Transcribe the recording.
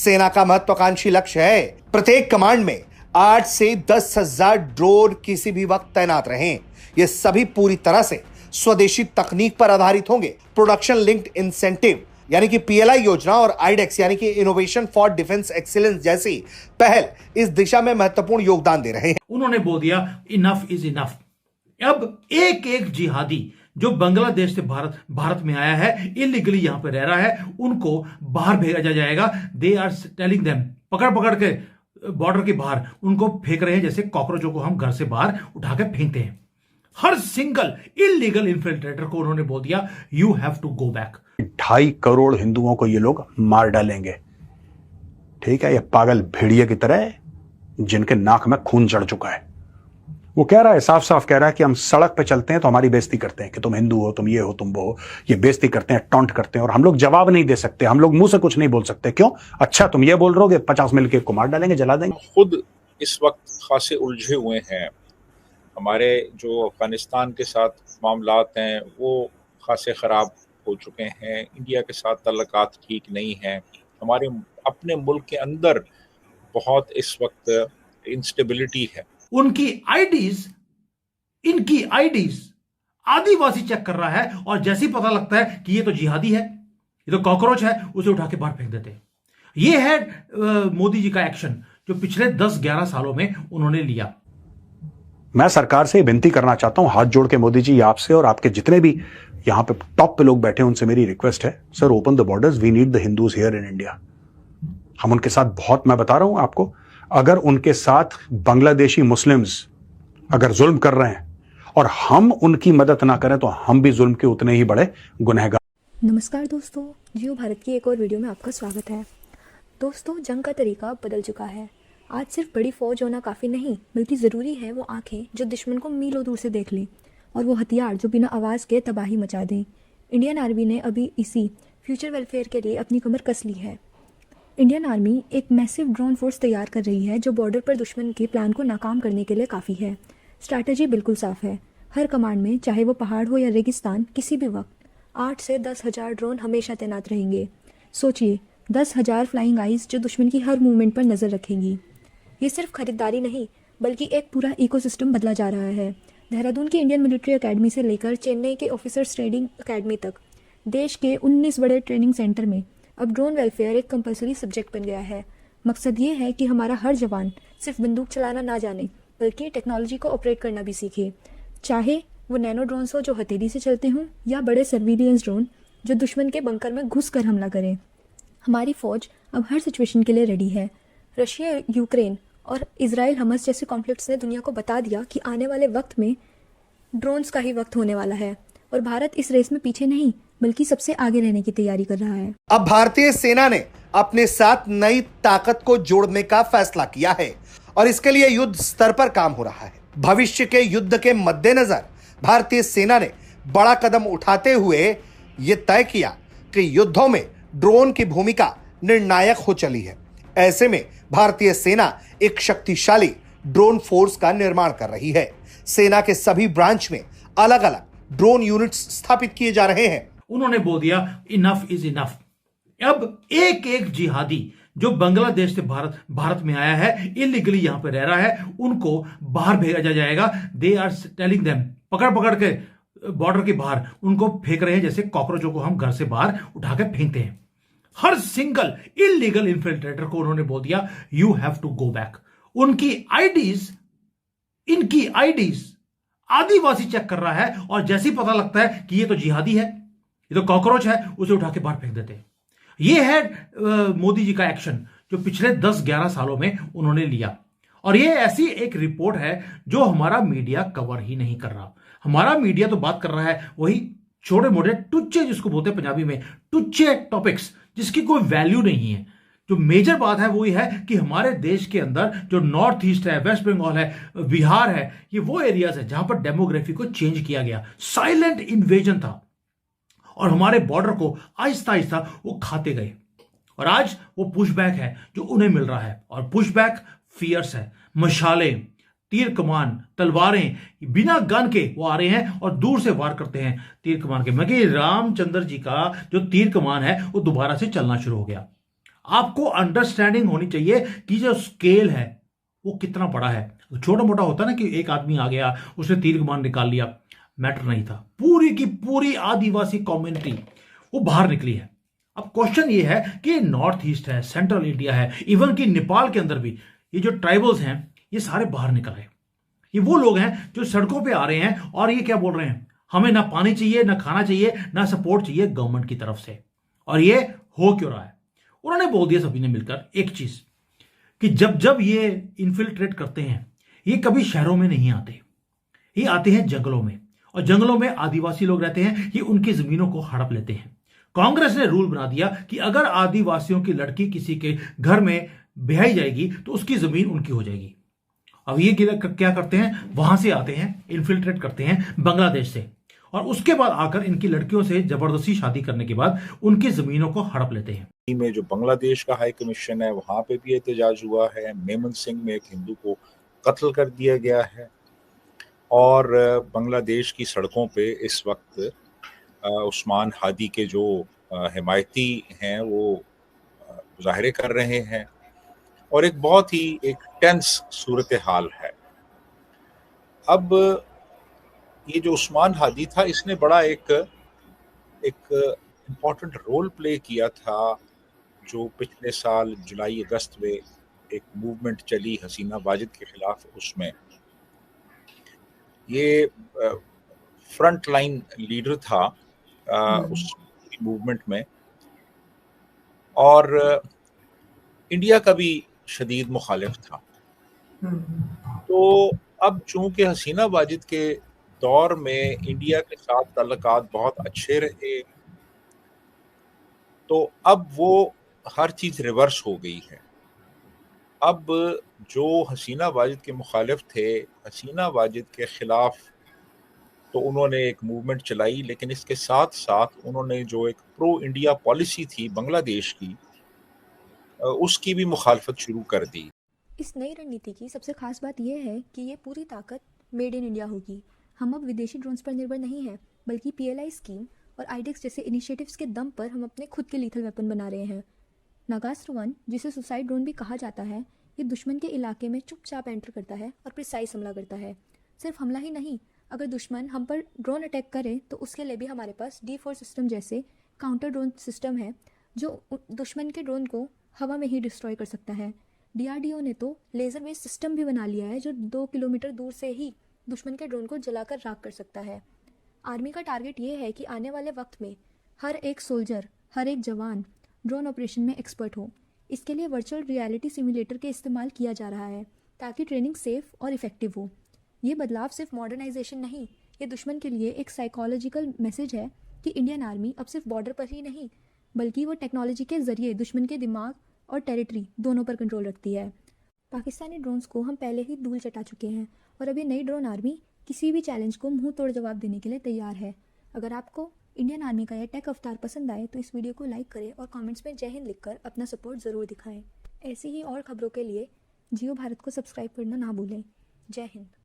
सेना का महत्वाकांक्षी लक्ष्य है प्रत्येक कमांड में 8 से 10,000 ड्रोन किसी भी वक्त तैनात रहें। ये सभी पूरी तरह से स्वदेशी तकनीक पर आधारित होंगे। प्रोडक्शन लिंक्ड इंसेंटिव यानी कि पीएलआई योजना और आईडेक्स यानी कि इनोवेशन फॉर डिफेंस एक्सीलेंस जैसी पहल इस दिशा में महत्वपूर्ण योगदान दे रहे हैं। उन्होंने बोल दिया इनफ इज इनफ। अब एक एक जिहादी जो बांग्लादेश से भारत में आया है, इलीगली यहां पे रह रहा है, उनको बाहर भेजा जाएगा। दे आर टेलिंग देम, पकड़ के बॉर्डर के बाहर उनको फेंक रहे हैं, जैसे कॉकरोचों को हम घर से बाहर उठा के फेंकते हैं। हर सिंगल इलीगल इन्फिल्ट्रेटर को उन्होंने बोल दिया you have to go back. 2.5 crore हिंदुओं को ये लोग मार डालेंगे, ठीक है। ये पागल भेड़िए की तरह जिनके नाक में खून चढ़ चुका है। वो कह रहा है, साफ साफ कह रहा है कि हम सड़क पे चलते हैं तो हमारी बेइज्जती करते हैं कि तुम हिंदू हो, तुम ये हो, तुम वो हो। ये बेइज्जती करते हैं, टॉन्ट करते हैं, और हम लोग जवाब नहीं दे सकते, हम लोग मुंह से कुछ नहीं बोल सकते। क्यों? अच्छा तुम ये बोल रहे हो 50 मिल के को मार डालेंगे, जला देंगे। खुद इस वक्त खासे उलझे हुए हैं। हमारे जो अफगानिस्तान के साथ मामलात हैं वो खासे ख़राब हो चुके हैं। इंडिया के साथ ताल्लुकात ठीक नहीं हैं। हमारे अपने मुल्क के अंदर बहुत इस वक्त इंस्टेबिलिटी है। इनकी आईडीज आदिवासी चेक कर रहा है, और जैसे ही पता लगता है कि ये तो जिहादी है, ये तो कॉकरोच है, उसे उठा के बाहर फेंक देते हैं। ये है मोदी जी का एक्शन जो पिछले 10-11 सालों में उन्होंने लिया। मैं सरकार से विनती करना चाहता हूं, हाथ जोड़ के मोदी जी, आपसे और आपके जितने भी यहां पे टॉप पे लोग बैठे हैं उनसे मेरी रिक्वेस्ट है, sir open the borders, we need the Hindus here in India. हम उनके साथ बहुत, मैं बता रहा हूं आपको, अगर उनके साथ बांग्लादेशी मुस्लिम्स अगर जुल्म कर रहे हैं और हम उनकी मदद ना करें तो हम भी जुल्म के उतने ही बड़े गुनहगार। नमस्कार दोस्तों, जियो भारत की एक और वीडियो में आपका स्वागत है। दोस्तों, जंग का तरीका अब बदल चुका है। आज सिर्फ बड़ी फौज होना काफ़ी नहीं, बल्कि ज़रूरी है वो आंखें जो दुश्मन को मीलों दूर से देख लें, और वो हथियार जो बिना आवाज़ के तबाही मचा दें। इंडियन आर्मी ने अभी इसी फ्यूचर वेलफेयर के लिए अपनी कमर कस ली है। इंडियन आर्मी एक मैसिव ड्रोन फोर्स तैयार कर रही है जो बॉर्डर पर दुश्मन के प्लान को नाकाम करने के लिए काफ़ी है। स्ट्रैटेजी बिल्कुल साफ है। हर कमांड में, चाहे वो पहाड़ हो या रेगिस्तान, किसी भी वक्त 8 से 10,000 ड्रोन हमेशा तैनात रहेंगे। सोचिए, 10,000 फ्लाइंग आइज जो दुश्मन की हर मूवमेंट पर नज़र रखेंगी। ये सिर्फ खरीदारी नहीं, बल्कि एक पूरा इकोसिस्टम बदला जा रहा है। देहरादून की इंडियन मिलिट्री एकेडमी से लेकर चेन्नई के ऑफिसर्स ट्रेनिंग अकेडमी तक देश के 19 बड़े ट्रेनिंग सेंटर में अब ड्रोन वेलफेयर एक कंपलसरी सब्जेक्ट बन गया है। मकसद ये है कि हमारा हर जवान सिर्फ बंदूक चलाना ना जाने, बल्कि टेक्नोलॉजी को ऑपरेट करना भी सीखे। चाहे वो नैनो ड्रोन्स हो जो हथेली से चलते हों, या बड़े सर्विलियंस ड्रोन जो दुश्मन के बंकर में घुस कर हमला करें। हमारी फ़ौज अब हर सिचुएशन के लिए रेडी है। रशिया यूक्रेन और इजराइल हमस जैसे कॉन्फ्लिक्ट्स ने दुनिया को बता दिया कि आने वाले वक्त में ड्रोन्स का ही वक्त होने वाला है, और भारत इस रेस में पीछे नहीं, बल्कि सबसे आगे रहने की तैयारी कर रहा है। अब भारतीय सेना ने अपने साथ नई ताकत को जोड़ने का फैसला किया है, और इसके लिए युद्ध स्तर पर काम हो रहा है। भविष्य के युद्ध के मद्देनजर भारतीय सेना ने बड़ा कदम उठाते हुए यह तय किया कि युद्धों में ड्रोन की भूमिका निर्णायक हो चली है। ऐसे में भारतीय सेना एक शक्तिशाली ड्रोन फोर्स का निर्माण कर रही है। सेना के सभी ब्रांच में अलग अलग ड्रोन यूनिट्स स्थापित किए जा रहे हैं। उन्होंने बोल दिया इनफ इज इनफ। अब एक एक जिहादी जो बांग्लादेश से भारत में आया है, इलीगली यहां पे रह रहा है, उनको बाहर भेजा जाएगा। दे आर टेलिंग देम, पकड़ के बॉर्डर के बाहर उनको फेंक रहे हैं, जैसे कॉकरोचों को हम घर से बाहर उठा के फेंकते हैं। हर सिंगल इलीगल इन्फिल्ट्रेटर को उन्होंने बोल दिया you have to go back. इनकी आईडीज आदिवासी चेक कर रहा है, और जैसे ही पता लगता है कि ये तो जिहादी है, ये तो कॉकरोच है, उसे उठा के बाहर फेंक देते हैं। ये है मोदी जी का एक्शन जो पिछले 10-11 सालों में उन्होंने लिया। और ये ऐसी एक रिपोर्ट है जो हमारा मीडिया कवर ही नहीं कर रहा। हमारा मीडिया तो बात कर रहा है वही छोटे मोटे टुच्चे, जिसको बोलते हैं पंजाबी में टुच्चे टॉपिक्स, जिसकी कोई वैल्यू नहीं है। जो मेजर बात है वो ये है कि हमारे देश के अंदर जो नॉर्थ ईस्ट है, वेस्ट बंगाल है, बिहार है, ये वो एरियाज है जहां पर डेमोग्राफी को चेंज किया गया। साइलेंट इन्वेजन था, और हमारे बॉर्डर को आहिस्ता आहिस्ता वो खाते गए। और आज वो पुशबैक है जो उन्हें मिल रहा है, और पुशबैक फियर्स है। मशालें, तीर कमान, तलवारें, बिना गन के वो आ रहे हैं और दूर से वार करते हैं तीर कमान के। मगर रामचंद्र जी का जो तीर कमान है वो दोबारा से चलना शुरू हो गया। आपको अंडरस्टैंडिंग होनी चाहिए कि जो स्केल है वो कितना बड़ा है। छोटा मोटा होता ना कि एक आदमी आ गया, उसने तीर कमान निकाल लिया, मैटर नहीं था। पूरी की पूरी आदिवासी कम्युनिटी वो बाहर निकली है। अब क्वेश्चन ये है कि नॉर्थ ईस्ट है, सेंट्रल इंडिया है, इवन कि नेपाल के अंदर भी ये जो ट्राइबल्स हैं ये सारे बाहर निकल रहे हैं। ये वो लोग हैं जो सड़कों पे आ रहे हैं और ये क्या बोल रहे हैं, हमें ना पानी चाहिए, ना खाना चाहिए, ना सपोर्ट चाहिए गवर्नमेंट की तरफ से। और ये हो क्यों रहा है? उन्होंने बोल दिया सभी ने मिलकर एक चीज कि जब जब ये इन्फिल्ट्रेट करते हैं ये कभी शहरों में नहीं आते, ये आते हैं जंगलों में, और जंगलों में आदिवासी लोग रहते हैं, ये उनकी जमीनों को हड़प लेते हैं। कांग्रेस ने रूल बना दिया कि अगर आदिवासियों की लड़की किसी के घर में ब्याही जाएगी तो उसकी जमीन उनकी हो जाएगी। अब ये क्या करते हैं, वहां से आते हैं, इन्फिल्ट्रेट करते हैं बांग्लादेश से, और उसके बाद आकर इनकी लड़कियों से जबरदस्ती शादी करने के बाद उनकी जमीनों को हड़प लेते हैं। में जो बांग्लादेश का हाई कमीशन है वहां पे भी एहतजाज हुआ है। मेमन सिंह में एक हिंदू को कत्ल कर दिया गया है, और बांग्लादेश की सड़कों पे इस वक्त उस्मान हादी के जो हिमायती हैं वो मुजाहरे कर रहे हैं, और एक बहुत ही एक टेंस सूरत हाल है। अब ये जो उस्मान हादी था इसने बड़ा एक इम्पॉर्टेंट रोल प्ले किया था जो पिछले साल जुलाई अगस्त में एक मूवमेंट चली हसीना वाजिद के खिलाफ। उसमें ये फ्रंट लाइन लीडर था उस मूवमेंट में, और इंडिया का भी शदीद मुखालिफ था। तो अब चूंकि हसीना वाजिद के दौर में इंडिया के साथ ताल्लुकात बहुत अच्छे रहे, तो अब वो हर चीज रिवर्स हो गई है। अब जो हसीना वाजिद के मुखालिफ थे, हसीना वाजिद के खिलाफ तो उन्होंने एक मूवमेंट चलाई, लेकिन इसके साथ साथ उन्होंने जो एक प्रो इंडिया पॉलिसी थी बांग्लादेश की, उसकी भी मुखालफत शुरू कर दी। इस नई रणनीति की सबसे खास बात यह है कि ये पूरी ताकत मेड इन इंडिया होगी। हम अब विदेशी ड्रोन्स पर निर्भर नहीं हैं, बल्कि PLI स्कीम और आइडेक्स जैसे इनिशिएटिव्स के दम पर हम अपने खुद के लीथल वेपन बना रहे हैं। नागास्त्र 1, जिसे सुसाइड ड्रोन भी कहा जाता है, ये दुश्मन के इलाके में चुपचाप एंटर करता है और प्रिसाइज हमला करता है। सिर्फ हमला ही नहीं, अगर दुश्मन हम पर ड्रोन अटैक करे तो उसके लिए भी हमारे पास D4 सिस्टम जैसे काउंटर ड्रोन सिस्टम है जो दुश्मन के ड्रोन को हवा में ही डिस्ट्रॉय कर सकता है। DRDO ने तो लेज़र बेस्ड सिस्टम भी बना लिया है जो 2 किलोमीटर दूर से ही दुश्मन के ड्रोन को जलाकर राख कर सकता है। आर्मी का टारगेट ये है कि आने वाले वक्त में हर एक सोल्जर, हर एक जवान ड्रोन ऑपरेशन में एक्सपर्ट हो। इसके लिए वर्चुअल रियलिटी सिमुलेटर के इस्तेमाल किया जा रहा है ताकि ट्रेनिंग सेफ और इफ़ेक्टिव हो। ये बदलाव सिर्फ मॉडर्नाइजेशन नहीं, ये दुश्मन के लिए एक साइकोलॉजिकल मैसेज है कि इंडियन आर्मी अब सिर्फ बॉर्डर पर ही नहीं, बल्कि वो टेक्नोलॉजी के ज़रिए दुश्मन के दिमाग और टेरिटरी दोनों पर कंट्रोल रखती है। पाकिस्तानी ड्रोन्स को हम पहले ही धूल चटा चुके हैं और अभी नई ड्रोन आर्मी किसी भी चैलेंज को मुंह तोड़ जवाब देने के लिए तैयार है। अगर आपको इंडियन आर्मी का यह टेक अवतार पसंद आए तो इस वीडियो को लाइक करें और कमेंट्स में जय हिंद लिखकर अपना सपोर्ट ज़रूर दिखाएं। ऐसी ही और खबरों के लिए जियो भारत को सब्सक्राइब करना ना भूलें। जय हिंद।